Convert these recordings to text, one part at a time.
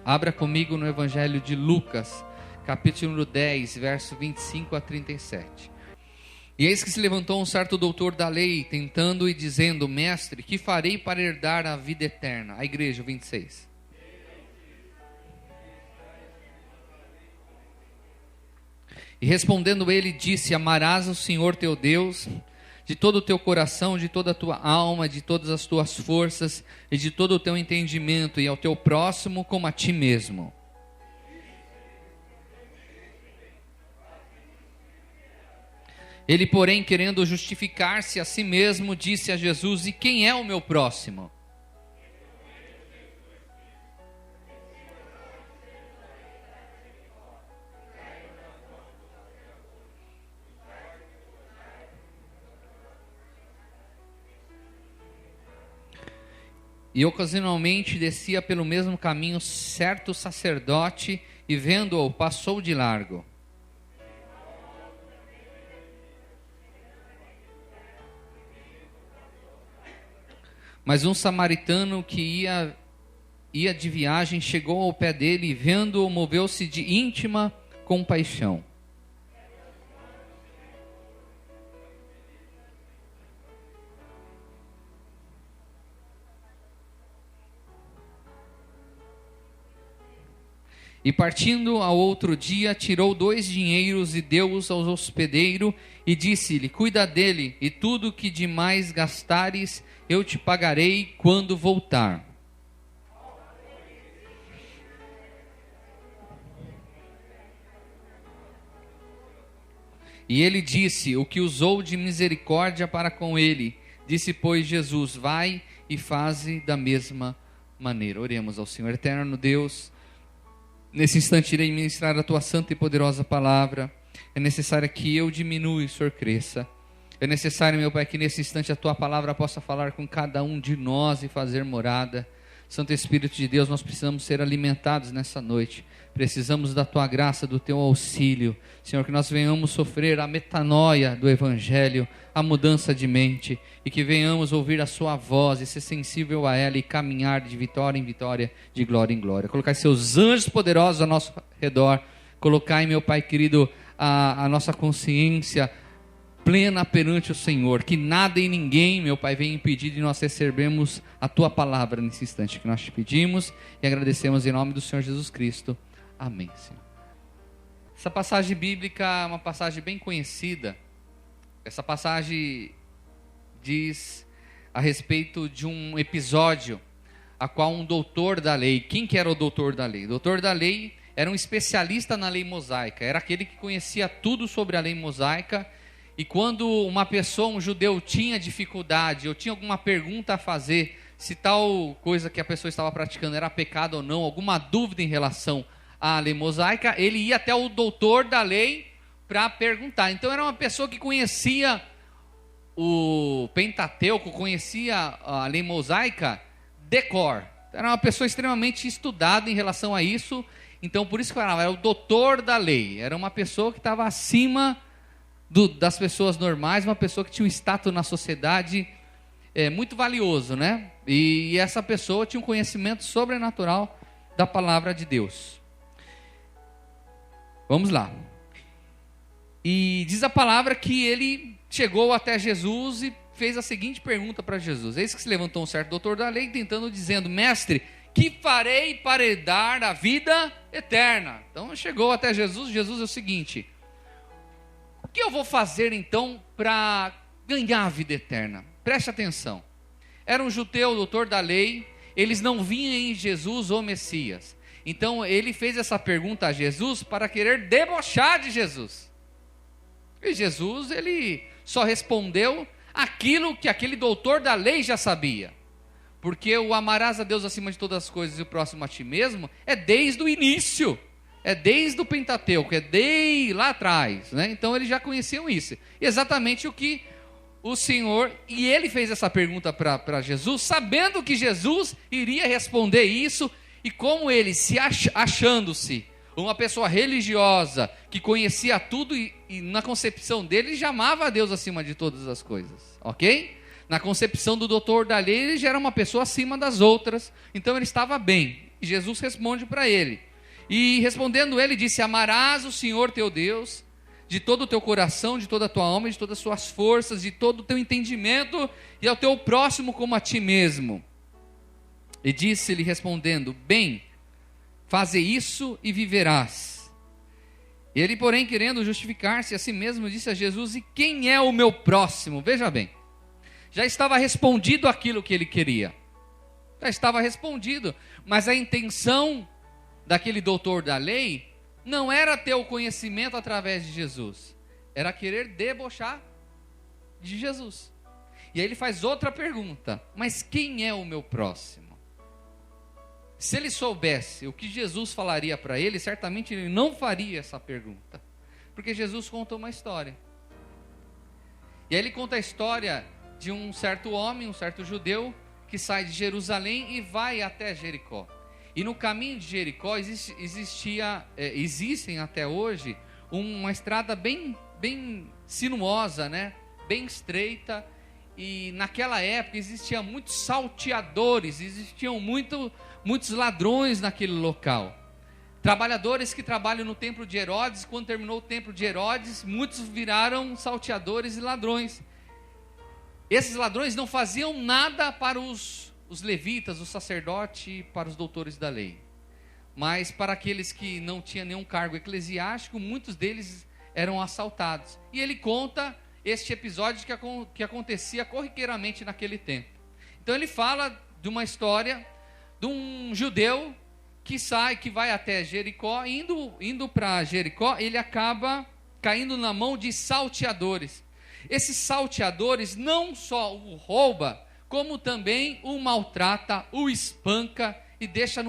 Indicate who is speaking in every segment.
Speaker 1: Abra comigo no Evangelho de Lucas, capítulo 10, verso 25 a 37. E eis que se levantou um certo doutor da lei, tentando e dizendo: Mestre, que farei para herdar a vida eterna? A igreja, 26. E respondendo ele, disse: Amarás o Senhor teu Deus de todo o teu coração, de toda a tua alma, de todas as tuas forças e de todo o teu entendimento, e ao teu próximo como a ti mesmo. Ele, porém, querendo justificar-se a si mesmo, disse a Jesus: E quem é o meu próximo? E ocasionalmente descia pelo mesmo caminho certo sacerdote, e vendo-o, passou de largo. Mas um samaritano que ia de viagem chegou ao pé dele, e vendo-o, moveu-se de íntima compaixão. E partindo ao outro dia, tirou 2 dinheiros e deu-os ao hospedeiro, e disse-lhe: Cuida dele, e tudo que demais gastares, eu te pagarei quando voltar. E ele disse: O que usou de misericórdia para com ele. Disse, pois, Jesus: Vai e faze da mesma maneira. Oremos ao Senhor. Eterno Deus, nesse instante irei ministrar a tua santa e poderosa palavra. É necessário que eu diminua e o Senhor cresça. É necessário, meu Pai, que nesse instante a tua palavra possa falar com cada um de nós e fazer morada. Santo Espírito de Deus, nós precisamos ser alimentados nessa noite. Precisamos da tua graça, do teu auxílio. Senhor, que nós venhamos sofrer a metanoia do Evangelho, a mudança de mente, e que venhamos ouvir a sua voz e ser sensível a ela e caminhar de vitória em vitória, de glória em glória. Colocar seus anjos poderosos ao nosso redor. Colocar, meu Pai querido, a nossa consciência plena perante o Senhor, que nada e ninguém, meu Pai, venha impedir de nós recebermos a tua palavra nesse instante que nós te pedimos e agradecemos em nome do Senhor Jesus Cristo. Amém, Senhor. Essa passagem bíblica é uma passagem bem conhecida. Essa passagem diz a respeito de um episódio a qual um doutor da lei, quem que era o doutor da lei? O doutor da lei era um especialista na lei mosaica, era aquele que conhecia tudo sobre a lei mosaica. E quando uma pessoa, um judeu, tinha dificuldade ou tinha alguma pergunta a fazer, se tal coisa que a pessoa estava praticando era pecado ou não, alguma dúvida em relação à lei mosaica, ele ia até o doutor da lei para perguntar. Então era uma pessoa que conhecia o Pentateuco, conhecia a lei mosaica de cor. Era uma pessoa extremamente estudada em relação a isso. Então por isso que era o doutor da lei, era uma pessoa que estava acima das pessoas normais, uma pessoa que tinha um status na sociedade muito valioso, né? E essa pessoa tinha um conhecimento sobrenatural da palavra de Deus. Vamos lá. E diz a palavra que ele chegou até Jesus e fez a seguinte pergunta para Jesus. Eis que se levantou um certo doutor da lei, dizendo: Mestre, que farei para herdar a vida eterna? Então chegou até Jesus. Jesus é o seguinte: o que eu vou fazer então para ganhar a vida eterna? Preste atenção. Era um judeu, doutor da lei, eles não viam em Jesus o Messias. Então ele fez essa pergunta a Jesus para querer debochar de Jesus. E Jesus, ele só respondeu aquilo que aquele doutor da lei já sabia. Porque o amarás a Deus acima de todas as coisas e o próximo a ti mesmo é desde o início. É desde o Pentateuco, é desde lá atrás, né? Então eles já conheciam isso. Exatamente o que o Senhor, e ele fez essa pergunta para Jesus, sabendo que Jesus iria responder isso, e como ele se achando-se uma pessoa religiosa, que conhecia tudo, e na concepção dele, ele já amava a Deus acima de todas as coisas, ok? Na concepção do doutor da lei, ele já era uma pessoa acima das outras, então ele estava bem. E Jesus responde para ele. E respondendo ele, disse: amarás o Senhor teu Deus de todo o teu coração, de toda a tua alma, de todas as suas forças, de todo o teu entendimento, e ao teu próximo como a ti mesmo. E disse-lhe respondendo: bem, faze isso e viverás. Ele, porém, querendo justificar-se a si mesmo, disse a Jesus: e quem é o meu próximo? Veja bem, já estava respondido aquilo que ele queria. Já estava respondido, mas a intenção daquele doutor da lei não era ter o conhecimento através de Jesus, era querer debochar de Jesus. E aí ele faz outra pergunta: mas quem é o meu próximo? Se ele soubesse o que Jesus falaria para ele, certamente ele não faria essa pergunta, porque Jesus conta uma história. E aí ele conta a história de um certo homem, um certo judeu, que sai de Jerusalém e vai até Jericó. E no caminho de Jericó existem até hoje uma estrada bem sinuosa, né? Bem estreita. E naquela época existiam muitos salteadores, existiam muitos ladrões naquele local. Trabalhadores que trabalham no templo de Herodes. Quando terminou o templo de Herodes, muitos viraram salteadores e ladrões. Esses ladrões não faziam nada para os levitas, os sacerdotes, para os doutores da lei. Mas para aqueles que não tinham nenhum cargo eclesiástico, muitos deles eram assaltados. E ele conta este episódio que acontecia corriqueiramente naquele tempo. Então ele fala de uma história de um judeu que vai até Jericó. Indo para Jericó, ele acaba caindo na mão de salteadores. Esses salteadores não só o rouba, como também o maltrata, o espanca e deixa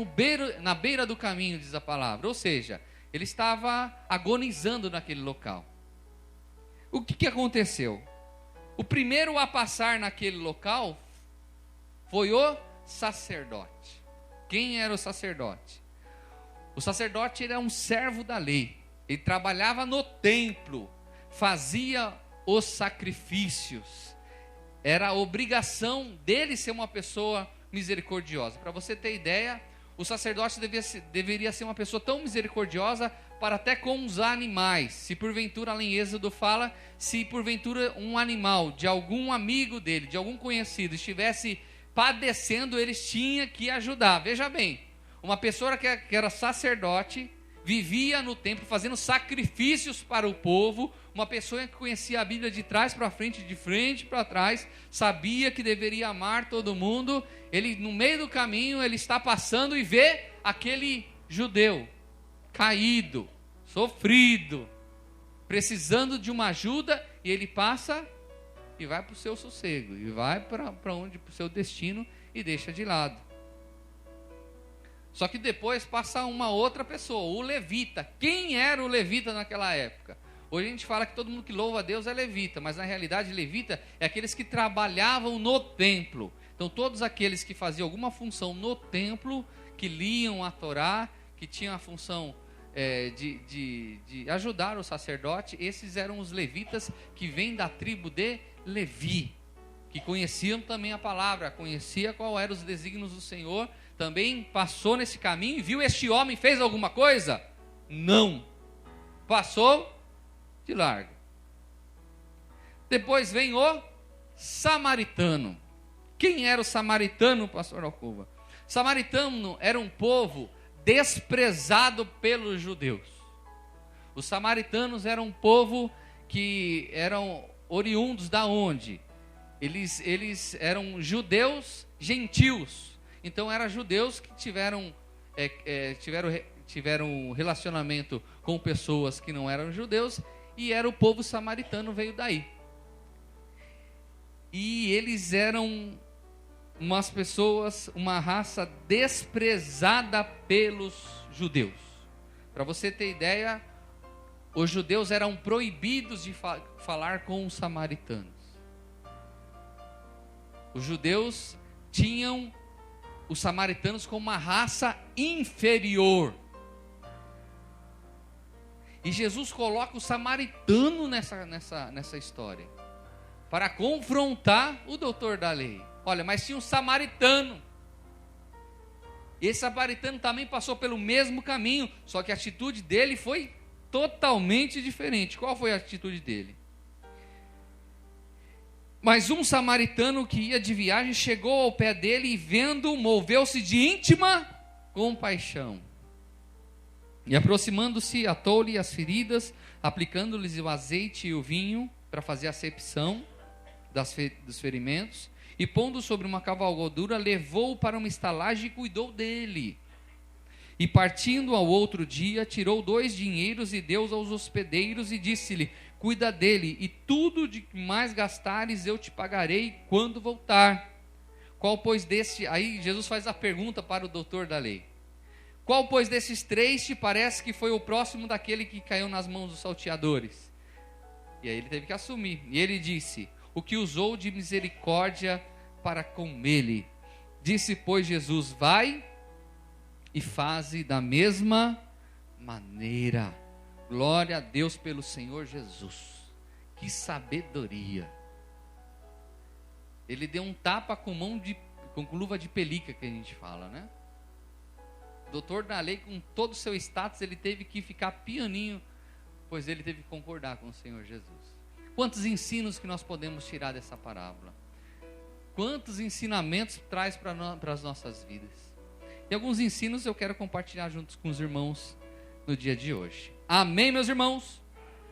Speaker 1: na beira do caminho, diz a palavra. Ou seja, ele estava agonizando naquele local. O que aconteceu? O primeiro a passar naquele local foi o sacerdote. Quem era o sacerdote? O sacerdote era um servo da lei. Ele trabalhava no templo, fazia os sacrifícios. Era a obrigação dele ser uma pessoa misericordiosa. Para você ter ideia, o sacerdote deveria ser uma pessoa tão misericordiosa para até com os animais. Se porventura, lá em Êxodo fala, se porventura um animal de algum amigo dele, de algum conhecido, estivesse padecendo, eles tinham que ajudar. Veja bem, uma pessoa que era sacerdote, vivia no templo fazendo sacrifícios para o povo, uma pessoa que conhecia a Bíblia de trás para frente, de frente para trás, sabia que deveria amar todo mundo. Ele, no meio do caminho, ele está passando e vê aquele judeu caído, sofrido, precisando de uma ajuda, e ele passa e vai para o seu sossego, e vai para o seu destino e deixa de lado. Só que depois passa uma outra pessoa, o levita. Quem era o levita naquela época? Hoje a gente fala que todo mundo que louva a Deus é levita, mas na realidade levita é aqueles que trabalhavam no templo. Então todos aqueles que faziam alguma função no templo, que liam a Torá, que tinham a função de ajudar o sacerdote, esses eram os levitas, que vêm da tribo de Levi, que conheciam também a palavra, conhecia qual eram os desígnios do Senhor. Também passou nesse caminho e viu este homem, fez alguma coisa? Não. Passou de largo. Depois vem o samaritano. Quem era o samaritano, pastor Alcova? Samaritano era um povo desprezado pelos judeus. Os samaritanos eram um povo que eram oriundos da onde? Eles eram judeus gentios. Então eram judeus que tiveram relacionamento com pessoas que não eram judeus, e era o povo samaritano, veio daí. E eles eram umas pessoas, uma raça desprezada pelos judeus. Para você ter ideia, os judeus eram proibidos de falar com os samaritanos. Os judeus tinham os samaritanos como uma raça inferior. E Jesus coloca o samaritano nessa história, para confrontar o doutor da lei. Olha, mas tinha um samaritano. Esse samaritano também passou pelo mesmo caminho, só que a atitude dele foi totalmente diferente. Qual foi a atitude dele? Mas um samaritano que ia de viagem chegou ao pé dele e, vendo, moveu-se de íntima compaixão. E aproximando-se, atou-lhe as feridas, aplicando-lhes o azeite e o vinho para fazer a acepção dos ferimentos, e pondo sobre uma cavalgadura, levou-o para uma estalagem e cuidou dele. E partindo ao outro dia, tirou 2 dinheiros e deu aos hospedeiros e disse-lhe: cuida dele, e tudo de que mais gastares eu te pagarei quando voltar. Qual, pois, aí Jesus faz a pergunta para o doutor da lei: qual, pois, desses 3 te parece que foi o próximo daquele que caiu nas mãos dos salteadores? E aí ele teve que assumir. E ele disse: o que usou de misericórdia para com ele. Disse, pois, Jesus: vai e faze da mesma maneira. Glória a Deus pelo Senhor Jesus. Que sabedoria. Ele deu um tapa com luva de pelica, que a gente fala, né? O doutor da lei, com todo o seu status, ele teve que ficar pianinho, pois ele teve que concordar com o Senhor Jesus. Quantos ensinos que nós podemos tirar dessa parábola? Quantos ensinamentos traz para as nossas vidas? E alguns ensinos eu quero compartilhar juntos com os irmãos no dia de hoje. Amém, meus irmãos?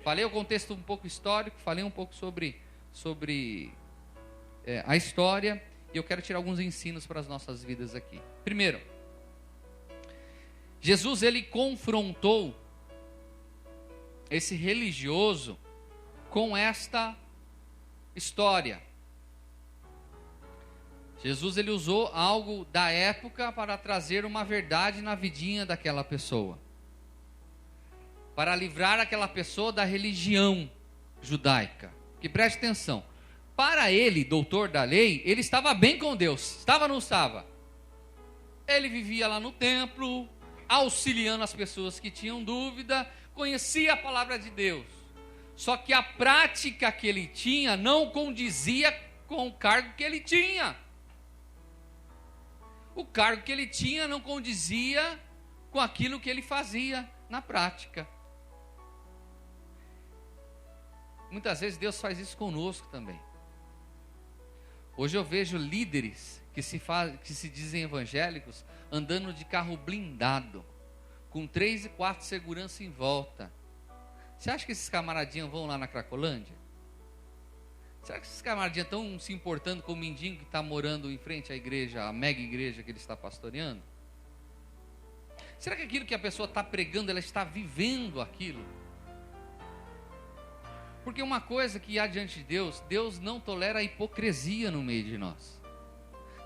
Speaker 1: Falei o contexto um pouco histórico, falei um pouco sobre a história, e eu quero tirar alguns ensinos para as nossas vidas aqui. Primeiro, Jesus, ele confrontou esse religioso com esta história. Jesus, ele usou algo da época para trazer uma verdade na vidinha daquela pessoa, para livrar aquela pessoa da religião judaica. Que preste atenção, para ele, doutor da lei, ele estava bem com Deus, estava ou não estava? Ele vivia lá no templo, auxiliando as pessoas que tinham dúvida, conhecia a palavra de Deus. Só que a prática que ele tinha não condizia com o cargo que ele tinha. O cargo que ele tinha não condizia com aquilo que ele fazia na prática. Muitas vezes Deus faz isso conosco também. Hoje eu vejo líderes que se dizem evangélicos andando de carro blindado, com 3 e 4 segurança em volta. Você acha que esses camaradinhos vão lá na Cracolândia? Será que esses camaradinhos estão se importando com o mendigo que está morando em frente à igreja, a mega igreja que ele está pastoreando? Será que aquilo que a pessoa está pregando, ela está vivendo aquilo? Porque uma coisa que há diante de Deus, Deus não tolera a hipocrisia no meio de nós.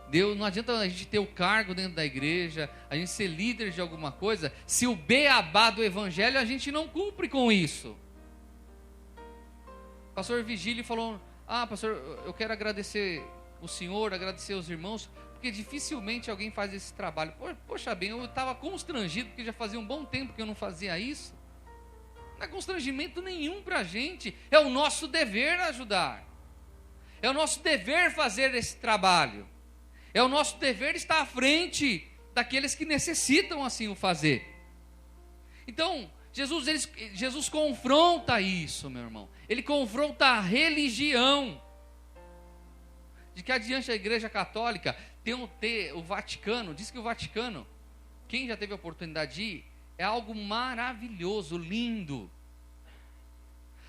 Speaker 1: Deus, não adianta a gente ter o cargo dentro da igreja, a gente ser líder de alguma coisa, se o beabá do evangelho a gente não cumpre com isso. O pastor Vigílio falou: pastor, eu quero agradecer o senhor, agradecer os irmãos, porque dificilmente alguém faz esse trabalho. Poxa bem, eu estava constrangido, porque já fazia um bom tempo que eu não fazia isso. Não é constrangimento nenhum para a gente, é o nosso dever ajudar, é o nosso dever fazer esse trabalho, é o nosso dever estar à frente daqueles que necessitam assim o fazer. Então, Jesus confronta isso, meu irmão. Ele confronta a religião. De que adiante a Igreja Católica tem o Vaticano, diz que o Vaticano, quem já teve a oportunidade de ir, é algo maravilhoso, lindo.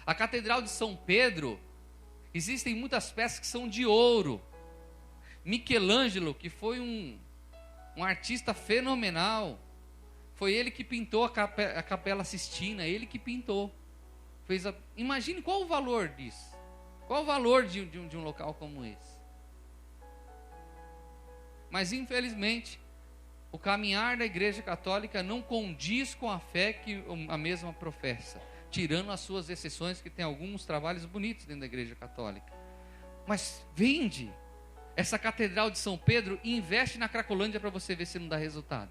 Speaker 1: A Catedral de São Pedro, existem muitas peças que são de ouro. Michelangelo, que foi um artista fenomenal, foi ele que pintou a Capela Sistina, ele que pintou. Imagine qual o valor disso, qual o valor de um local como esse. Mas infelizmente, o caminhar da Igreja Católica não condiz com a fé que a mesma professa, tirando as suas exceções, que tem alguns trabalhos bonitos dentro da Igreja Católica. Mas vende essa Catedral de São Pedro e investe na Cracolândia para você ver se não dá resultado.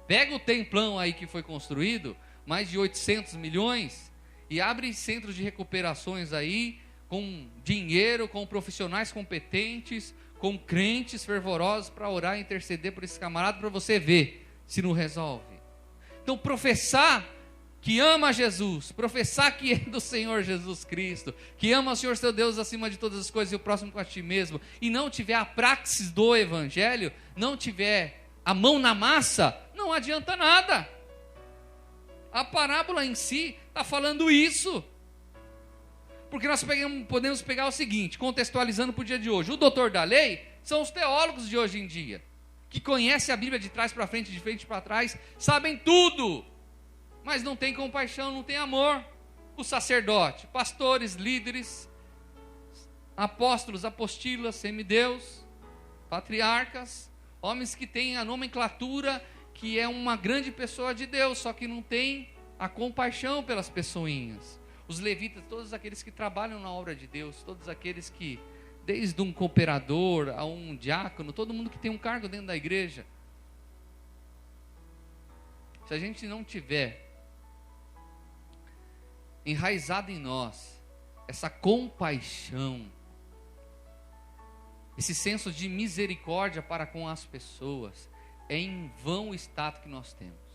Speaker 1: Pega o templão aí que foi construído, mais de 800 milhões, e abre centros de recuperações aí, com dinheiro, com profissionais competentes, com crentes fervorosos para orar e interceder por esse camarada, para você ver se não resolve. Então, professar que ama Jesus, professar que é do Senhor Jesus Cristo, que ama o Senhor seu Deus acima de todas as coisas e o próximo com a ti mesmo, e não tiver a praxis do Evangelho, não tiver a mão na massa, não adianta nada. A parábola em si está falando isso. Porque nós podemos pegar o seguinte, contextualizando para o dia de hoje. O doutor da lei são os teólogos de hoje em dia, que conhecem a Bíblia de trás para frente, de frente para trás, sabem tudo, mas não tem compaixão, não tem amor. O sacerdote, pastores, líderes, apóstolos, apostilas, semideus, patriarcas, homens que têm a nomenclatura que é uma grande pessoa de Deus, só que não tem a compaixão pelas pessoinhas. Os levitas, todos aqueles que trabalham na obra de Deus, todos aqueles que, desde um cooperador a um diácono, todo mundo que tem um cargo dentro da igreja, se a gente não tiver enraizado em nós essa compaixão, esse senso de misericórdia para com as pessoas, é em vão o status que nós temos.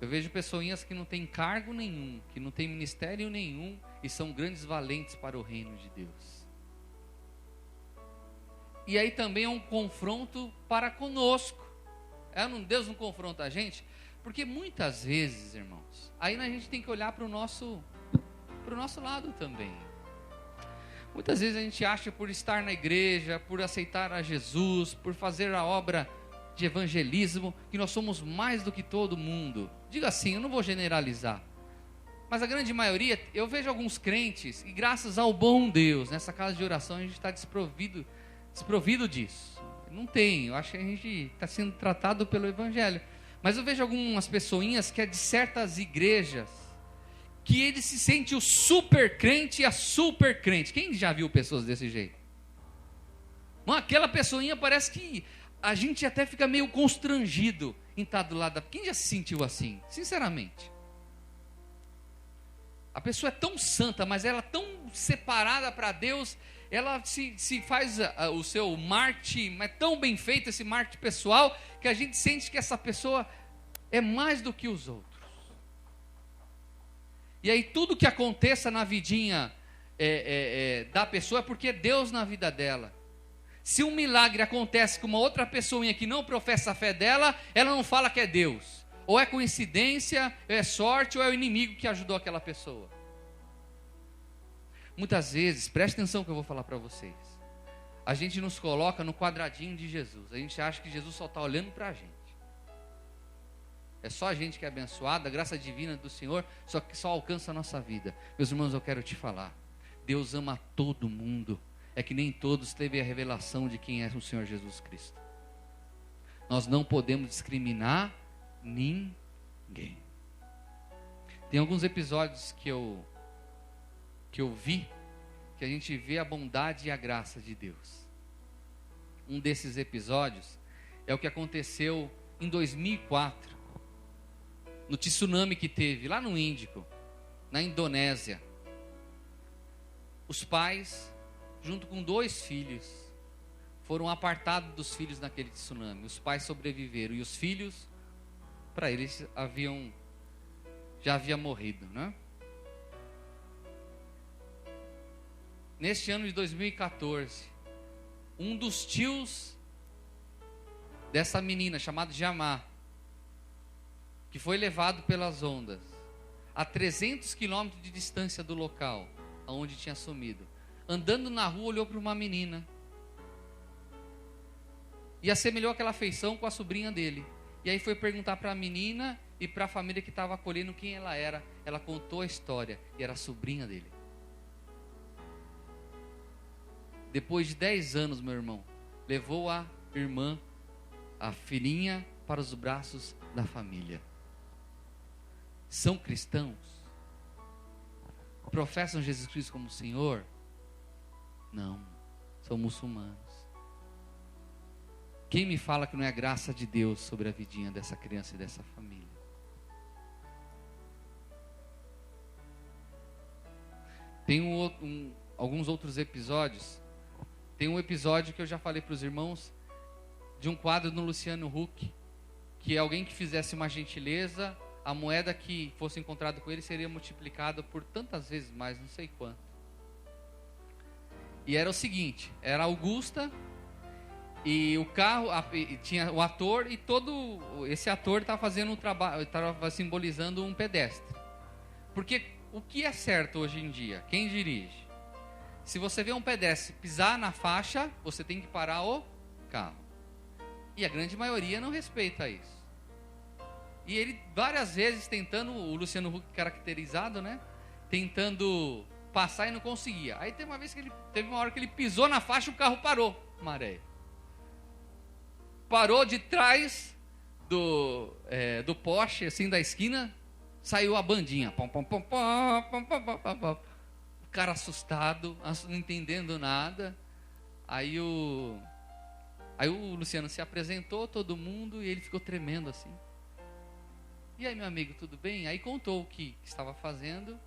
Speaker 1: Eu vejo pessoinhas que não têm cargo nenhum, que não têm ministério nenhum, e são grandes valentes para o reino de Deus. E aí também é um confronto para conosco. Deus não confronta a gente, porque muitas vezes, irmãos, aí a gente tem que olhar para o nosso lado também. Muitas vezes a gente acha, por estar na igreja, por aceitar a Jesus, por fazer a obra de evangelismo, que nós somos mais do que todo mundo. Diga assim, eu não vou generalizar, mas a grande maioria, eu vejo alguns crentes, e graças ao bom Deus, nessa casa de oração a gente está desprovido disso. Não tem, eu acho que a gente está sendo tratado pelo evangelho. Mas eu vejo algumas pessoinhas que é de certas igrejas, que ele se sente o super crente e a super crente. Quem já viu pessoas desse jeito? Aquela pessoinha parece que a gente até fica meio constrangido em estar do lado da... Quem já se sentiu assim? Sinceramente. A pessoa é tão santa, mas ela é tão separada para Deus, ela se faz o seu marketing, mas tão bem feito esse marketing pessoal, que a gente sente que essa pessoa é mais do que os outros. E aí tudo que aconteça na vidinha da pessoa é porque é Deus na vida dela. Se um milagre acontece com uma outra pessoinha que não professa a fé dela, ela não fala que é Deus. Ou é coincidência, é sorte, ou é o inimigo que ajudou aquela pessoa. Muitas vezes, preste atenção que eu vou falar para vocês, a gente nos coloca no quadradinho de Jesus. A gente acha que Jesus só está olhando para a gente. É só a gente que é abençoada, a graça divina do Senhor, só que só alcança a nossa vida. Meus irmãos, eu quero te falar, Deus ama todo mundo. É que nem todos teve a revelação de quem é o Senhor Jesus Cristo. Nós não podemos discriminar ninguém. Tem alguns episódios que eu vi, que a gente vê a bondade e a graça de Deus. Um desses episódios é o que aconteceu em 2004, no tsunami que teve lá no Índico, na Indonésia. Os pais, junto com 2 filhos, foram apartados dos filhos naquele tsunami. Os pais sobreviveram e os filhos, para eles, já havia morrido, né? Neste ano de 2014, um dos tios dessa menina, chamada Jamar, que foi levado pelas ondas a 300 quilômetros de distância do local onde tinha sumido, andando na rua, olhou para uma menina e assemelhou aquela afeição com a sobrinha dele. E aí foi perguntar para a menina e para a família que estava acolhendo quem ela era. Ela contou a história e era a sobrinha dele. Depois de 10 anos, meu irmão, levou a irmã, a filhinha, para os braços da família. São cristãos? Professam Jesus Cristo como Senhor? Não, são muçulmanos. Quem me fala que não é a graça de Deus sobre a vidinha dessa criança e dessa família? Tem alguns outros episódios. Tem um episódio que eu já falei para os irmãos, de um quadro no Luciano Huck, que alguém que fizesse uma gentileza, a moeda que fosse encontrada com ele seria multiplicada por tantas vezes mais, não sei quanto. E era o seguinte, era Augusta, e o carro, tinha o ator, e todo esse ator estava fazendo um trabalho, estava simbolizando um pedestre. Porque o que é certo hoje em dia? Quem dirige? Se você vê um pedestre pisar na faixa, você tem que parar o carro. E a grande maioria não respeita isso. E ele várias vezes tentando, o Luciano Huck caracterizado, né? Tentando passar e não conseguia. Aí teve uma hora que ele pisou na faixa e o carro parou, maré. Parou de trás do poste, assim, da esquina, saiu a bandinha. Pom, pom, pom, pom, pom, pom, pom, pom, pom. O cara assustado, não entendendo nada. Aí o Luciano se apresentou, todo mundo, e ele ficou tremendo assim. E aí, meu amigo, tudo bem? Aí contou o que estava fazendo.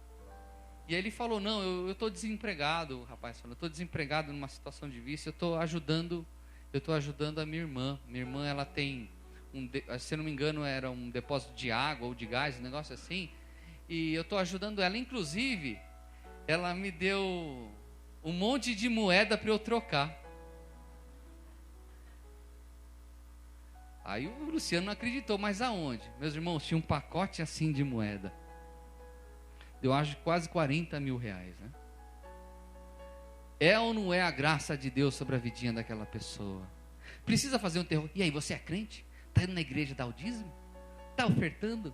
Speaker 1: E aí ele falou, não, eu estou desempregado, o rapaz falou, eu estou desempregado numa situação de vício, eu estou ajudando a minha irmã. Minha irmã, ela tem, se eu não me engano, era um depósito de água ou de gás, um negócio assim. E eu estou ajudando ela, inclusive, ela me deu um monte de moeda para eu trocar. Aí o Luciano não acreditou, mas aonde? Meus irmãos, tinha um pacote assim de moeda. Deu, acho, quase 40 mil reais, né? É ou não é a graça de Deus sobre a vidinha daquela pessoa? Precisa fazer um terror. E aí, você é crente? Está indo na igreja dar o dízimo? Está ofertando?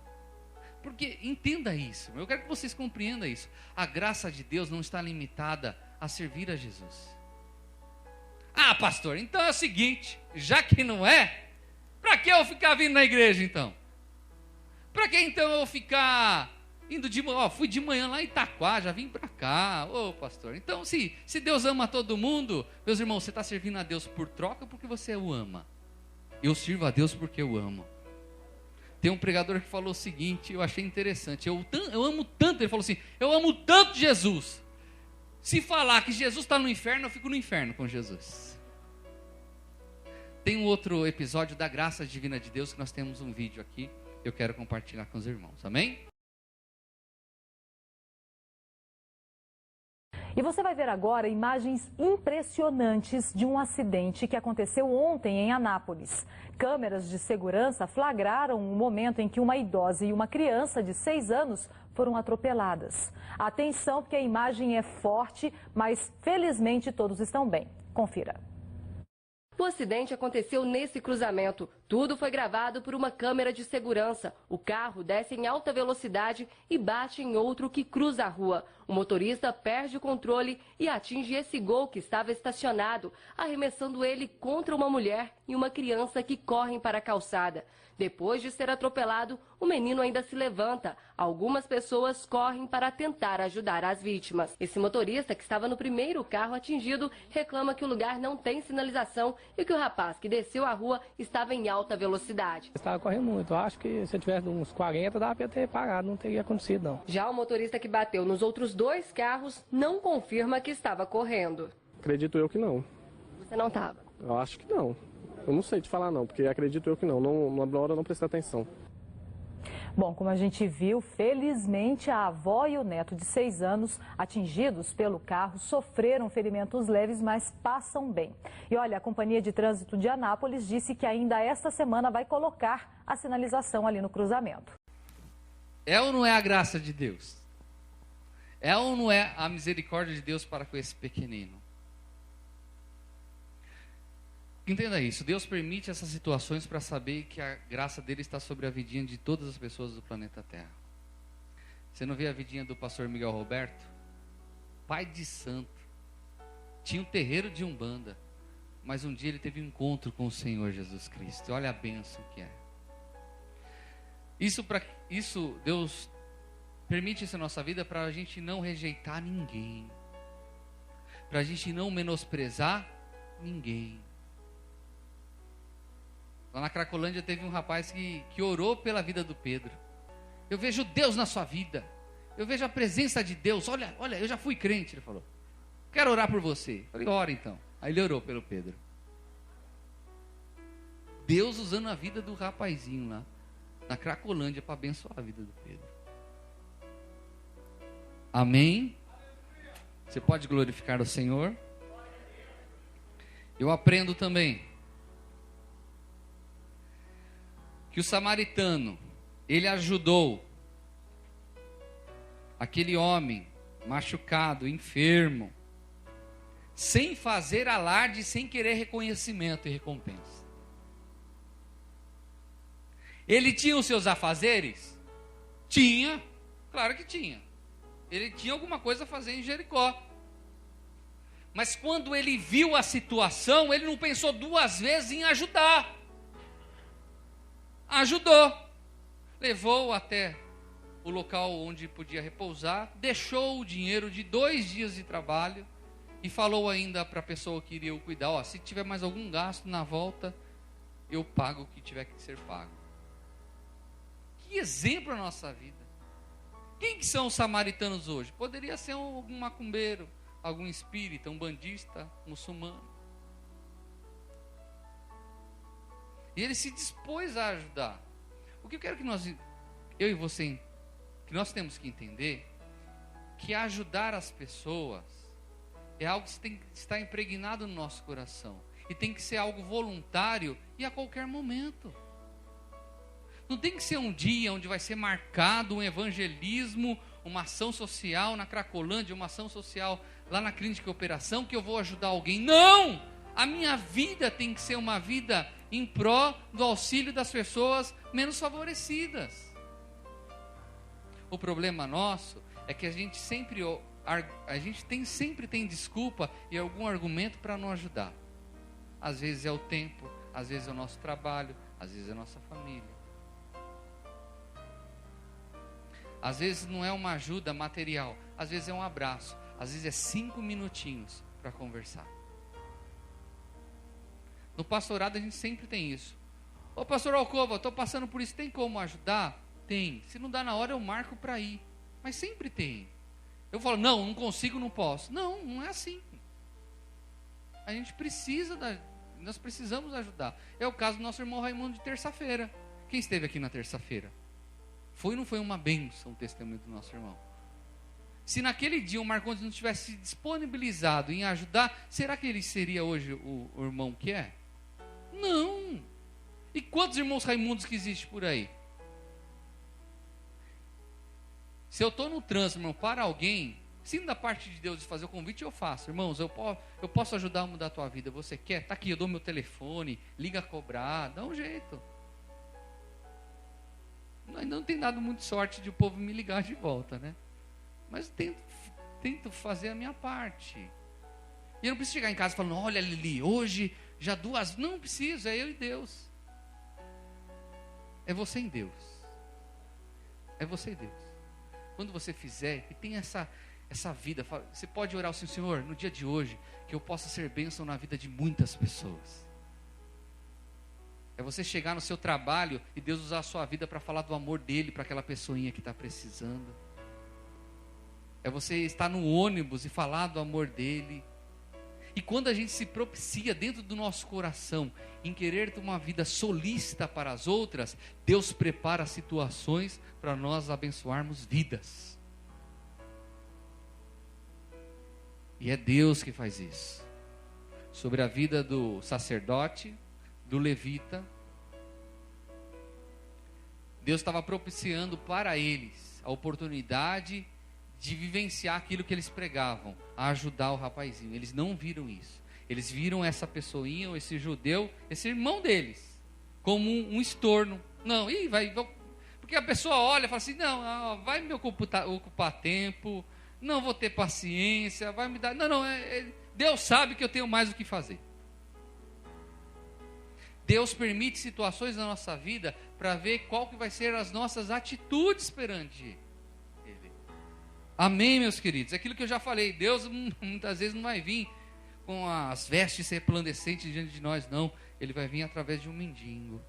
Speaker 1: Porque entenda isso, eu quero que vocês compreendam isso. A graça de Deus não está limitada a servir a Jesus. Ah, pastor, então é o seguinte, já que não é, para que eu ficar vindo na igreja então? Para que então eu ficar indo de manhã? Fui de manhã lá em Itaquá, já vim para cá. Ô pastor, então se Deus ama todo mundo, meus irmãos, você está servindo a Deus por troca ou porque você o ama? Eu sirvo a Deus porque eu amo. Tem um pregador que falou o seguinte, eu achei interessante, eu amo tanto, ele falou assim, eu amo tanto Jesus, se falar que Jesus está no inferno, eu fico no inferno com Jesus. Tem um outro episódio da graça divina de Deus, que nós temos um vídeo aqui, eu quero compartilhar com os irmãos, amém?
Speaker 2: E você vai ver agora imagens impressionantes de um acidente que aconteceu ontem em Anápolis. Câmeras de segurança flagraram o momento em que uma idosa e uma criança de 6 anos foram atropeladas. Atenção, porque a imagem é forte, mas felizmente todos estão bem. Confira.
Speaker 3: O acidente aconteceu nesse cruzamento. Tudo foi gravado por uma câmera de segurança. O carro desce em alta velocidade e bate em outro que cruza a rua. O motorista perde o controle e atinge esse Gol que estava estacionado, arremessando ele contra uma mulher e uma criança que correm para a calçada. Depois de ser atropelado, o menino ainda se levanta. Algumas pessoas correm para tentar ajudar as vítimas. Esse motorista, que estava no primeiro carro atingido, reclama que o lugar não tem sinalização e que o rapaz que desceu a rua estava em alta velocidade.
Speaker 4: Estava correndo muito. Eu acho que se eu tivesse uns 40, dava para ter parado, não teria acontecido não.
Speaker 3: Já o motorista que bateu nos outros 2 carros não confirma que estava correndo.
Speaker 5: Acredito eu que não.
Speaker 3: Você não estava?
Speaker 5: Eu acho que não. Eu não sei te falar não, porque acredito eu que não. Na hora eu não prestei atenção.
Speaker 2: Bom, como a gente viu, felizmente a avó e o neto de 6 anos, atingidos pelo carro, sofreram ferimentos leves, mas passam bem. E olha, a Companhia de Trânsito de Anápolis disse que ainda esta semana vai colocar a sinalização ali no cruzamento.
Speaker 1: É ou não é a graça de Deus? É ou não é a misericórdia de Deus para com esse pequenino? Entenda isso, Deus permite essas situações para saber que a graça dele está sobre a vidinha de todas as pessoas do planeta Terra. Você não vê a vidinha do pastor Miguel Roberto? Pai de santo, tinha um terreiro de Umbanda, mas um dia ele teve um encontro com o Senhor Jesus Cristo. Olha a bênção que é. Isso Deus permite isso na nossa vida para a gente não rejeitar ninguém, para a gente não menosprezar ninguém. Lá na Cracolândia teve um rapaz que orou pela vida do Pedro. Eu vejo Deus na sua vida. Eu vejo a presença de Deus. Olha, eu já fui crente, ele falou. Quero orar por você. Eu falei, ora então. Aí ele orou pelo Pedro. Deus usando a vida do rapazinho lá, na Cracolândia, para abençoar a vida do Pedro. Amém? Você pode glorificar o Senhor? Eu aprendo também que o samaritano, ele ajudou aquele homem machucado, enfermo, sem fazer alarde, sem querer reconhecimento e recompensa. Ele tinha os seus afazeres? Tinha, claro que tinha. Ele tinha alguma coisa a fazer em Jericó. Mas quando ele viu a situação, ele não pensou duas vezes em ajudar. Ajudou. Levou até o local onde podia repousar, deixou o dinheiro de 2 dias de trabalho e falou ainda para a pessoa que iria o cuidar, ó, se tiver mais algum gasto na volta, eu pago o que tiver que ser pago. Que exemplo na nossa vida. Quem que são os samaritanos hoje? Poderia ser algum macumbeiro, algum espírita, um bandista, muçulmano. E ele se dispôs a ajudar. O que eu quero que eu e você, que nós temos que entender, que ajudar as pessoas é algo que tem que estar impregnado no nosso coração. E tem que ser algo voluntário e a qualquer momento. Não tem que ser um dia onde vai ser marcado um evangelismo, uma ação social na Cracolândia, uma ação social lá na Clínica Operação, que eu vou ajudar alguém. Não! A minha vida tem que ser uma vida em pró do auxílio das pessoas menos favorecidas. O problema nosso é que a gente sempre tem desculpa e algum argumento para não ajudar. Às vezes é o tempo, às vezes é o nosso trabalho, às vezes é a nossa família. Às vezes não é uma ajuda material, às vezes é um abraço, às vezes é 5 minutinhos para conversar. No pastorado a gente sempre tem isso. Ô pastor Alcova, estou passando por isso, tem como ajudar? Tem. Se não dá na hora eu marco para ir. Mas sempre tem. Eu falo, não consigo, não posso. Não é assim. A gente nós precisamos ajudar. É o caso do nosso irmão Raimundo de terça-feira. Quem esteve aqui na terça-feira? Foi ou não foi uma bênção o testemunho do nosso irmão? Se naquele dia o Marcondes não tivesse se disponibilizado em ajudar, será que ele seria hoje o irmão que é? Não. E quantos irmãos Raimundos que existem por aí? Se eu estou no trânsito, irmão, para alguém, se da parte de Deus de fazer o convite, eu faço. Irmãos, eu posso ajudar a mudar a tua vida. Você quer? Está aqui, eu dou meu telefone, liga a cobrar, dá um jeito. Ainda não tem dado muito sorte de o povo me ligar de volta, né? Mas tento fazer a minha parte. E eu não preciso chegar em casa falando, olha Lili, hoje já 2... Não preciso, é eu e Deus. É você em Deus. É você e Deus. Quando você fizer, e tem essa vida, você pode orar ao Senhor, no dia de hoje, que eu possa ser bênção na vida de muitas pessoas. É você chegar no seu trabalho e Deus usar a sua vida para falar do amor dele para aquela pessoinha que está precisando. É você estar no ônibus e falar do amor dele. E quando a gente se propicia dentro do nosso coração em querer ter uma vida solícita para as outras, Deus prepara situações para nós abençoarmos vidas. E é Deus que faz isso. Sobre a vida do sacerdote, do levita, Deus estava propiciando para eles a oportunidade de vivenciar aquilo que eles pregavam, a ajudar o rapazinho. Eles não viram isso. Eles viram essa pessoinha, ou esse judeu, esse irmão deles, como um estorno. Não, porque a pessoa olha e fala assim, não, vai me ocupar tempo, não vou ter paciência, vai me dar... Não, Deus sabe que eu tenho mais o que fazer. Deus permite situações na nossa vida para ver qual que vai ser as nossas atitudes perante Ele. Amém, meus queridos? Aquilo que eu já falei, Deus muitas vezes não vai vir com as vestes resplandecentes diante de nós, não. Ele vai vir através de um mendigo.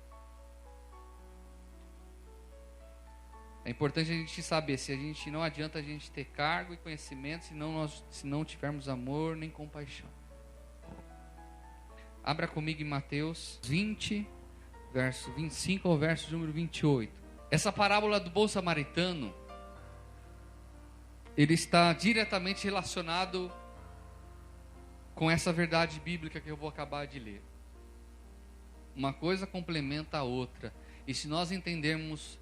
Speaker 1: É importante a gente saber, se a gente não adianta a gente ter cargo e conhecimento, se não tivermos amor nem compaixão. Abra comigo em Mateus 20, verso 25 ao verso número 28. Essa parábola do bom samaritano, ele está diretamente relacionado com essa verdade bíblica que eu vou acabar de ler. Uma coisa complementa a outra. E se nós entendermos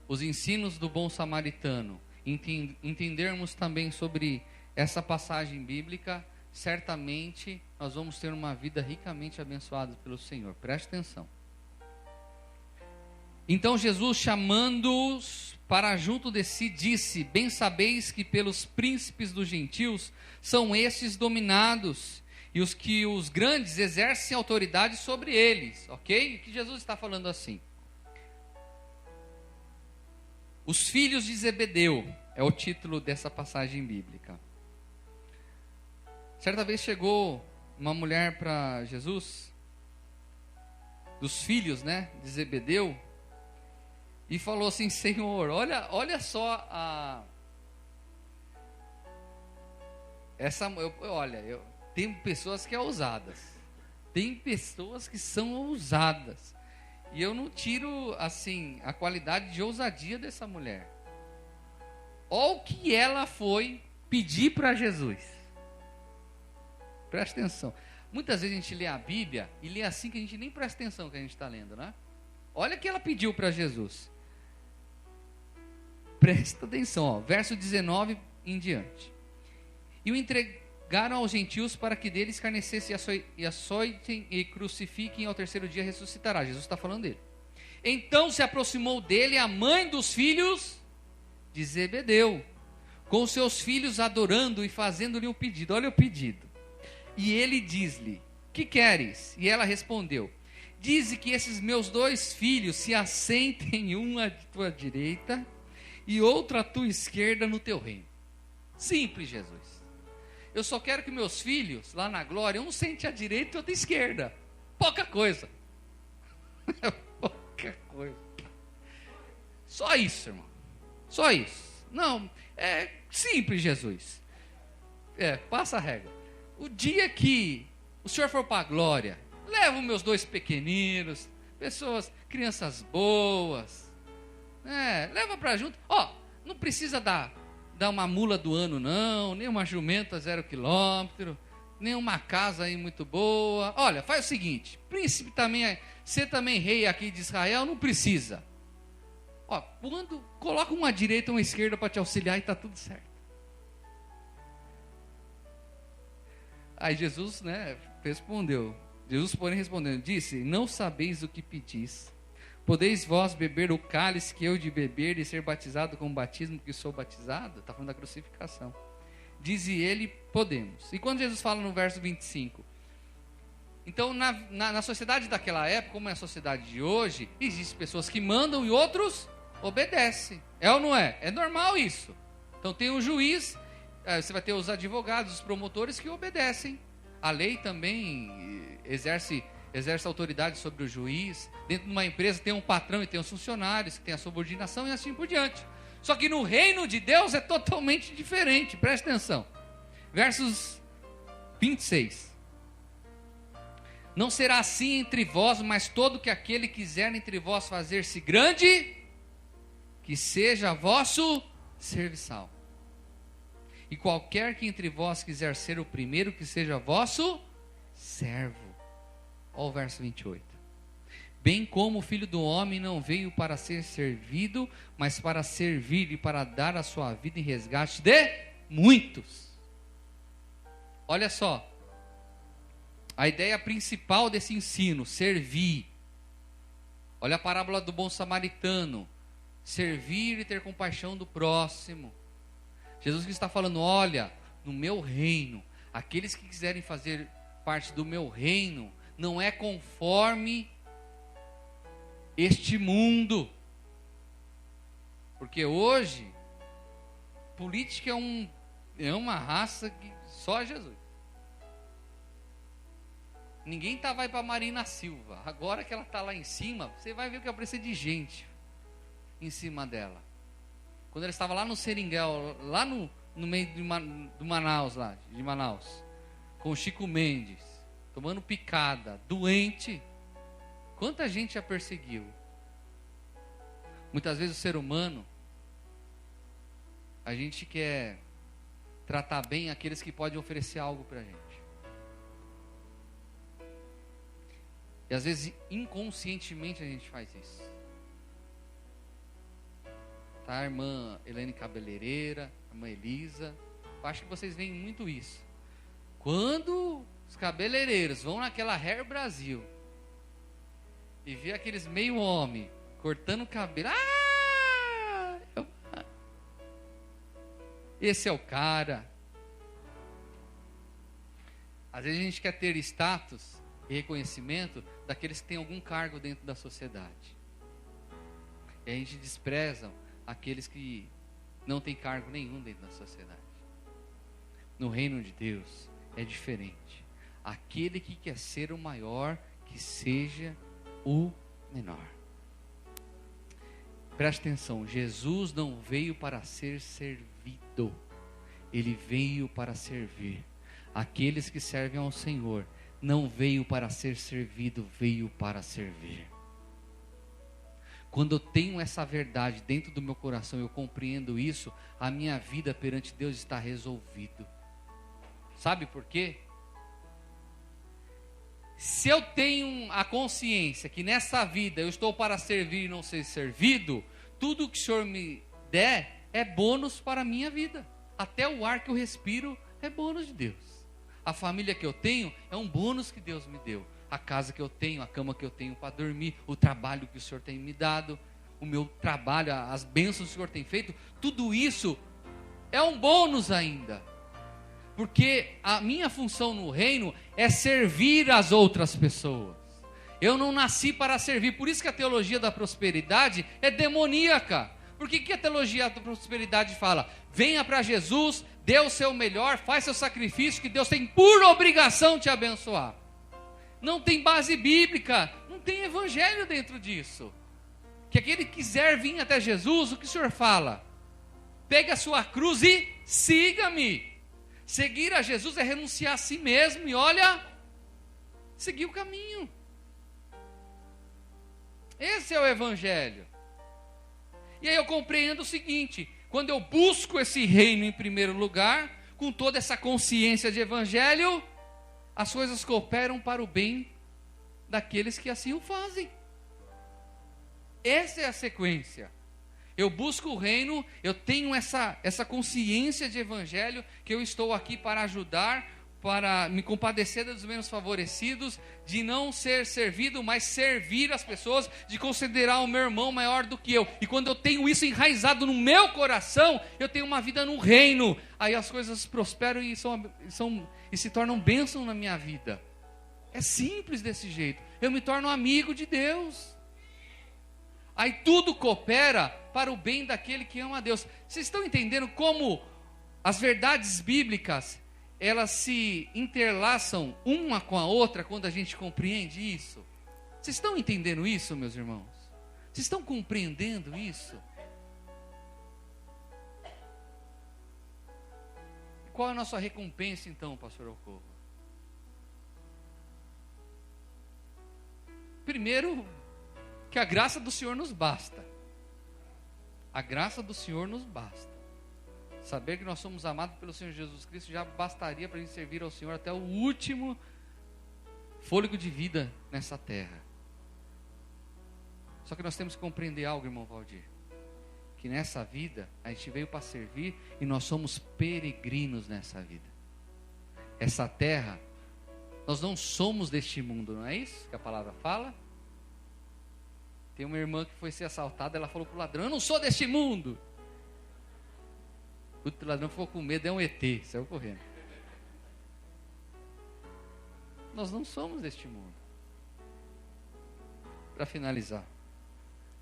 Speaker 1: os ensinos do bom samaritano, entendermos também sobre essa passagem bíblica, certamente nós vamos ter uma vida ricamente abençoada pelo Senhor. Preste atenção. Então Jesus, chamando-os para junto de si, disse: bem sabeis que pelos príncipes dos gentios são estes dominados, e os que os grandes exercem autoridade sobre eles. Ok? O que Jesus está falando assim? Os filhos de Zebedeu é o título dessa passagem bíblica. Certa vez chegou uma mulher para Jesus, dos filhos, de Zebedeu, e falou assim: Senhor, olha só tem pessoas que são ousadas. Tem pessoas que são ousadas. E eu não tiro, assim, a qualidade de ousadia dessa mulher. Olha o que ela foi pedir para Jesus. Presta atenção. Muitas vezes a gente lê a Bíblia e lê assim que a gente nem presta atenção no que a gente está lendo, né? Olha o que ela pediu para Jesus. Presta atenção, verso 19 em diante. E o entregaram aos gentios para que dele escarnecesse e açoitem e crucifiquem, ao terceiro dia ressuscitará. Jesus está falando dele. Então se aproximou dele a mãe dos filhos de Zebedeu, com seus filhos adorando e fazendo-lhe um pedido. Olha o pedido. E ele diz-lhe: que queres? E ela respondeu: dize que esses meus 2 filhos se assentem, um à tua direita e outro à tua esquerda no teu reino. Simples, Jesus. Eu só quero que meus filhos, lá na glória, um sente à direita e outro à esquerda. Pouca coisa. Pouca coisa. Só isso, irmão. Só isso. Não, é simples, Jesus. Passa a regra. O dia que o Senhor for para a glória, leva os meus 2 pequeninos, crianças boas, leva para junto. Não precisa dar uma mula do ano não, nem uma jumenta 0 quilômetro, nem uma casa aí muito boa. Olha, faz o seguinte, príncipe também, você também rei aqui de Israel, não precisa. Quando coloca uma direita ou uma esquerda para te auxiliar e está tudo certo. Aí Jesus, respondeu. Jesus, porém, respondendo, disse: não sabeis o que pedis. Podeis vós beber o cálice que eu de beber e ser batizado com o batismo que sou batizado? Está falando da crucificação. Diz ele: podemos. E quando Jesus fala no verso 25? Então, na sociedade daquela época, como é a sociedade de hoje, existem pessoas que mandam e outros obedecem. É ou não é? É normal isso. Então tem um juiz, você vai ter os advogados, os promotores que obedecem. A lei também exerce autoridade sobre o juiz. Dentro de uma empresa tem um patrão e tem os funcionários, que tem a subordinação e assim por diante. Só que no reino de Deus é totalmente diferente. Preste atenção. Versos 26. Não será assim entre vós, mas todo que aquele quiser entre vós fazer-se grande, que seja vosso serviçal. E qualquer que entre vós quiser ser o primeiro, que seja vosso servo. Olha o verso 28. Bem como o Filho do Homem não veio para ser servido, mas para servir e para dar a sua vida em resgate de muitos. Olha só. A ideia principal desse ensino, servir. Olha a parábola do bom samaritano. Servir e ter compaixão do próximo. Jesus está falando: olha, no meu reino, aqueles que quiserem fazer parte do meu reino, não é conforme este mundo. Porque hoje, política é uma raça que só Jesus. Ninguém vai para Marina Silva. Agora que ela está lá em cima, você vai ver o que vai aparecer de gente em cima dela. quando ele estava lá no Seringuel, lá no meio do Manaus, lá, de Manaus, com o Chico Mendes, tomando picada, doente, quanta gente a perseguiu. Muitas vezes o ser humano, a gente quer tratar bem aqueles que podem oferecer algo para a gente. E às vezes inconscientemente a gente faz isso. Tá, a irmã Helene Cabeleireira, a irmã Elisa, eu acho que vocês veem muito isso. Quando os cabeleireiros vão naquela Hair Brasil e vê aqueles meio homem cortando o cabelo, esse é o cara. Às vezes a gente quer ter status e reconhecimento daqueles que têm algum cargo dentro da sociedade. E a gente despreza aqueles que não têm cargo nenhum dentro da sociedade. No reino de Deus é diferente. Aquele que quer ser o maior, que seja o menor. Preste atenção, Jesus não veio para ser servido, Ele veio para servir. Aqueles que servem ao Senhor, não veio para ser servido, veio para servir. Quando eu tenho essa verdade dentro do meu coração, eu compreendo isso, a minha vida perante Deus está resolvido. Sabe por quê? Se eu tenho a consciência que nessa vida eu estou para servir e não ser servido, tudo que o Senhor me der é bônus para a minha vida. Até o ar que eu respiro é bônus de Deus. A família que eu tenho é um bônus que Deus me deu. A casa que eu tenho, a cama que eu tenho para dormir, o trabalho que o Senhor tem me dado, o meu trabalho, as bênçãos que o Senhor tem feito, tudo isso é um bônus ainda. Porque a minha função no reino é servir as outras pessoas. Eu não nasci para servir, por isso que a teologia da prosperidade é demoníaca. Por que a teologia da prosperidade fala? Venha para Jesus, dê o seu melhor, faz seu sacrifício, que Deus tem por obrigação te abençoar. Não tem base bíblica, não tem evangelho dentro disso. Que aquele que quiser vir até Jesus, o que o Senhor fala? Pegue a sua cruz e siga-me. Seguir a Jesus é renunciar a si mesmo e olha, seguir o caminho. Esse é o evangelho. E aí eu compreendo o seguinte: quando eu busco esse reino em primeiro lugar, com toda essa consciência de evangelho, as coisas cooperam para o bem daqueles que assim o fazem. Essa é a sequência. Eu busco o reino, eu tenho essa consciência de evangelho, que eu estou aqui para ajudar, para me compadecer dos menos favorecidos, de não ser servido, mas servir as pessoas, de considerar o meu irmão maior do que eu. E quando eu tenho isso enraizado no meu coração, eu tenho uma vida no reino. Aí as coisas prosperam e se tornam bênção na minha vida. É simples desse jeito. Eu me torno amigo de Deus. Aí tudo coopera para o bem daquele que ama a Deus. Vocês estão entendendo como as verdades bíblicas, elas se interlaçam uma com a outra quando a gente compreende isso? Vocês estão entendendo isso, meus irmãos? Vocês estão compreendendo isso? Qual é a nossa recompensa então, pastor Ocorro? Primeiro, que a graça do Senhor nos basta. A graça do Senhor nos basta. Saber que nós somos amados pelo Senhor Jesus Cristo já bastaria para a gente servir ao Senhor até o último fôlego de vida nessa terra. Só que nós temos que compreender algo, irmão Valdir, que nessa vida a gente veio para servir e nós somos peregrinos nessa vida. Essa terra, nós não somos deste mundo, não é isso que a palavra fala? Tem uma irmã que foi ser assaltada, ela falou para o ladrão: eu não sou deste mundo. O ladrão ficou com medo, é um ET, saiu correndo. Nós não somos deste mundo. Para finalizar,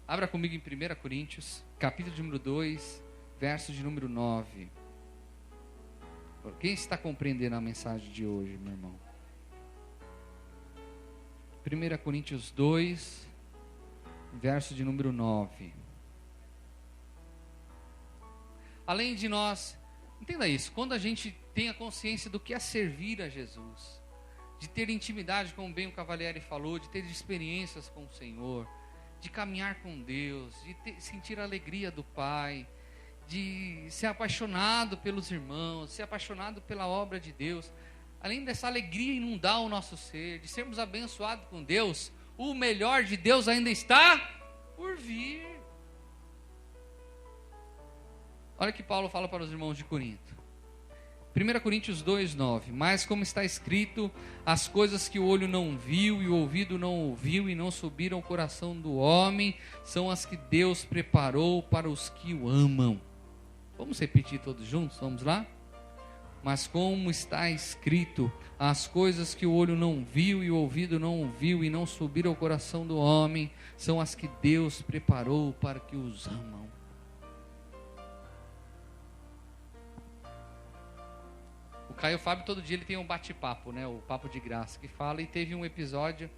Speaker 1: abra comigo em 1 Coríntios, capítulo de número 2, verso de número 9. Quem está compreendendo a mensagem de hoje, meu irmão? 1 Coríntios 2, verso de número 9. além de nós, entenda isso, quando a gente tem a consciência do que é servir a Jesus, de ter intimidade, como bem o Cavalieri falou, de ter experiências com o Senhor, de caminhar com Deus, de sentir a alegria do Pai, de ser apaixonado pelos irmãos, ser apaixonado pela obra de Deus, além dessa alegria inundar o nosso ser, de sermos abençoados com Deus, o melhor de Deus ainda está por vir. Olha o que Paulo fala para os irmãos de Corinto. 1 Coríntios 2:9. Mas como está escrito, as coisas que o olho não viu e o ouvido não ouviu e não subiram ao coração do homem, são as que Deus preparou para os que o amam. Vamos repetir todos juntos? Vamos lá? Mas como está escrito, as coisas que o olho não viu e o ouvido não ouviu e não subiram ao coração do homem, são as que Deus preparou para que os amam. O Caio Fábio, todo dia ele tem um bate-papo, né? O Papo de Graça, que fala, e teve um episódio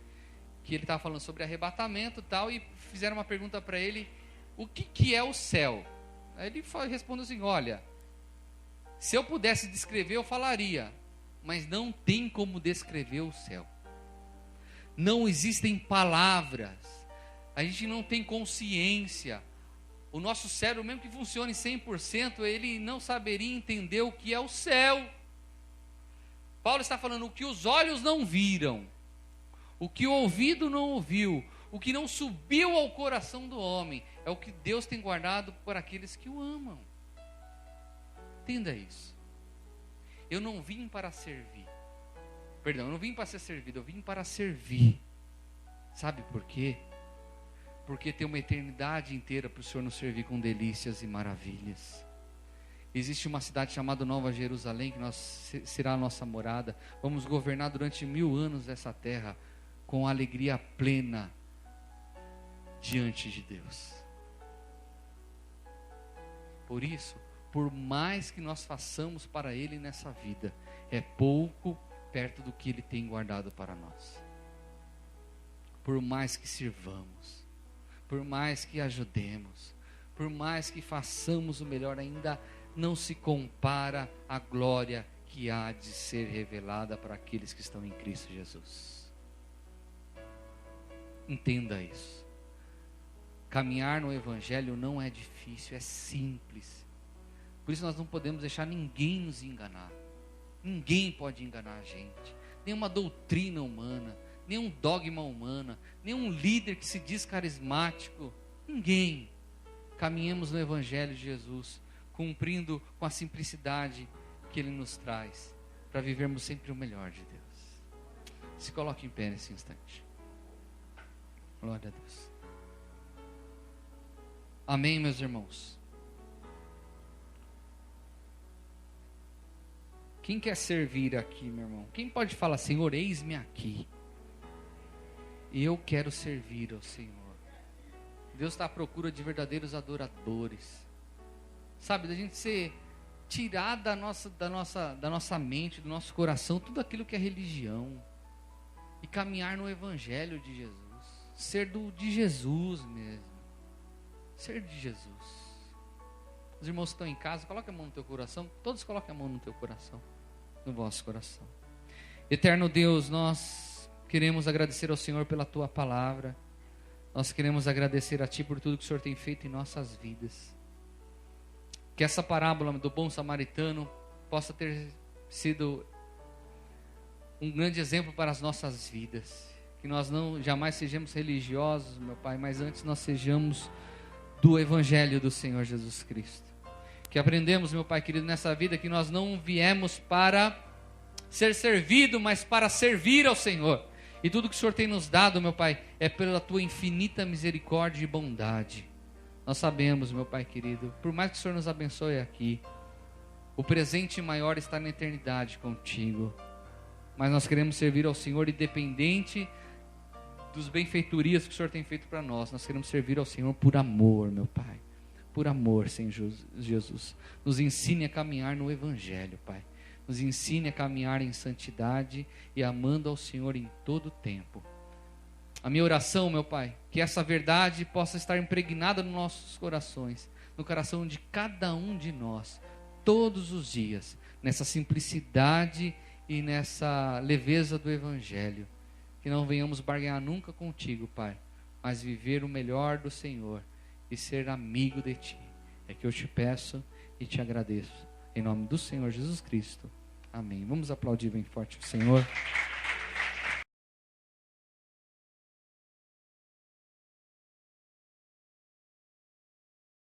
Speaker 1: que ele estava falando sobre arrebatamento e tal, e fizeram uma pergunta para ele, o que é o céu? Aí ele respondeu assim, olha, se eu pudesse descrever, eu falaria, mas não tem como descrever o céu. Não existem palavras, a gente não tem consciência. O nosso cérebro, mesmo que funcione 100%, ele não saberia entender o que é o céu. Paulo está falando, o que os olhos não viram, o que o ouvido não ouviu, o que não subiu ao coração do homem, é o que Deus tem guardado para aqueles que o amam. Entenda isso. Eu não vim para servir. Perdão, eu não vim para ser servido, eu vim para servir. Sabe por quê? Porque tem uma eternidade inteira para o Senhor nos servir com delícias e maravilhas. Existe uma cidade chamada Nova Jerusalém, que será a nossa morada. Vamos governar durante 1000 anos essa terra, com alegria plena, diante de Deus. Por isso, por mais que nós façamos para Ele nessa vida, é pouco perto do que Ele tem guardado para nós. Por mais que sirvamos, por mais que ajudemos, por mais que façamos o melhor, ainda não se compara à glória que há de ser revelada para aqueles que estão em Cristo Jesus. Entenda isso. Caminhar no Evangelho não é difícil, é simples. Por isso nós não podemos deixar ninguém nos enganar. Ninguém pode enganar a gente. Nenhuma doutrina humana, nenhum dogma humano, nenhum líder que se diz carismático. Ninguém. Caminhemos no Evangelho de Jesus, cumprindo com a simplicidade que Ele nos traz, para vivermos sempre o melhor de Deus. Se coloque em pé nesse instante. Glória a Deus. Amém, meus irmãos? Quem quer servir aqui, meu irmão? Quem pode falar, Senhor, eis-me aqui. Eu quero servir ao Senhor. Deus está à procura de verdadeiros adoradores. Sabe, da gente ser tirar da nossa mente, do nosso coração, tudo aquilo que é religião. E caminhar no Evangelho de Jesus. Ser de Jesus mesmo. Ser de Jesus. Os irmãos que estão em casa, coloque a mão no teu coração. Todos coloquem a mão no teu coração. No vosso coração. Eterno Deus, nós queremos agradecer ao Senhor pela Tua palavra. Nós queremos agradecer a Ti por tudo que o Senhor tem feito em nossas vidas. Que essa parábola do bom samaritano possa ter sido um grande exemplo para as nossas vidas. Que nós não jamais sejamos religiosos, meu Pai, mas antes nós sejamos do Evangelho do Senhor Jesus Cristo. Que aprendemos, meu Pai querido, nessa vida que nós não viemos para ser servido, mas para servir ao Senhor. E tudo que o Senhor tem nos dado, meu Pai, é pela Tua infinita misericórdia e bondade. Nós sabemos, meu Pai querido, por mais que o Senhor nos abençoe aqui, o presente maior está na eternidade contigo. Mas nós queremos servir ao Senhor independente dos benfeitorias que o Senhor tem feito para nós. Nós queremos servir ao Senhor por amor, meu Pai. Por amor, Senhor Jesus. Nos ensine a caminhar no Evangelho, Pai. Nos ensine a caminhar em santidade e amando ao Senhor em todo o tempo. A minha oração, meu Pai, que essa verdade possa estar impregnada nos nossos corações, no coração de cada um de nós, todos os dias, nessa simplicidade e nessa leveza do Evangelho. Que não venhamos barganhar nunca contigo, Pai, mas viver o melhor do Senhor e ser amigo de Ti. É que eu te peço e te agradeço. Em nome do Senhor Jesus Cristo. Amém. Vamos aplaudir bem forte o Senhor.